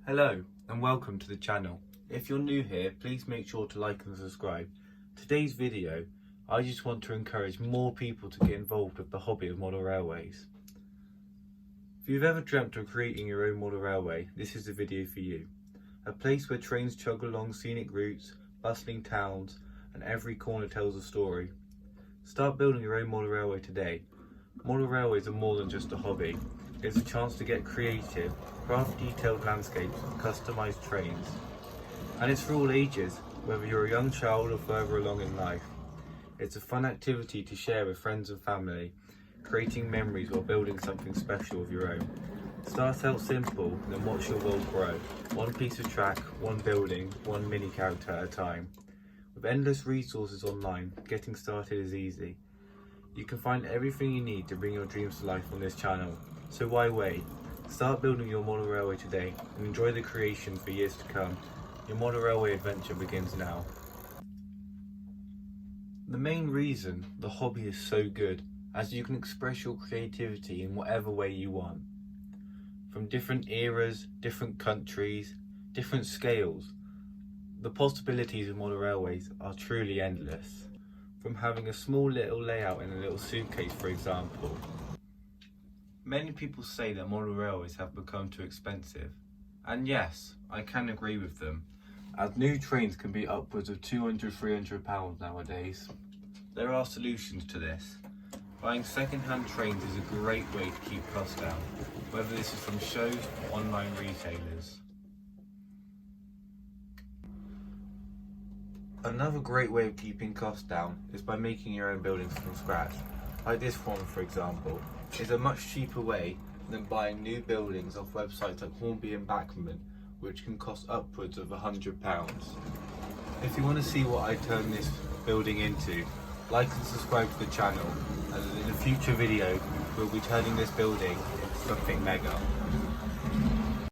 Hello and welcome to the channel. If you're new here, please make sure to like and subscribe. Today's video, I just want to encourage more people to get involved with the hobby of model railways. If you've ever dreamt of creating your own model railway, this is the video for you. A place where trains chug along scenic routes, bustling towns, and every corner tells a story. Start building your own model railway today. Model railways are more than just a hobby. It's a chance to get creative, craft detailed landscapes and customised trains. And it's for all ages, whether you're a young child or further along in life. It's a fun activity to share with friends and family, creating memories while building something special of your own. Start out simple, then watch your world grow. One piece of track, one building, one mini character at a time. With endless resources online, getting started is easy. You can find everything you need to bring your dreams to life on this channel. So why wait? Start building your model railway today and enjoy the creation for years to come. Your model railway adventure begins now. The main reason the hobby is so good, as you can express your creativity in whatever way you want. From different eras, different countries, different scales, the possibilities of model railways are truly endless. From having a small little layout in a little suitcase, for example. Many people say that model railways have become too expensive, and yes, I can agree with them, as new trains can be upwards of £200–300 nowadays. There are solutions to this. Buying second-hand trains is a great way to keep costs down, whether this is from shows or online retailers. Another great way of keeping costs down is by making your own buildings from scratch. Like this one, for example, is a much cheaper way than buying new buildings off websites like Hornby and Backman, which can cost upwards of £100. If you want to see what I turn this building into, like and subscribe to the channel, and in a future video we'll be turning this building into something mega.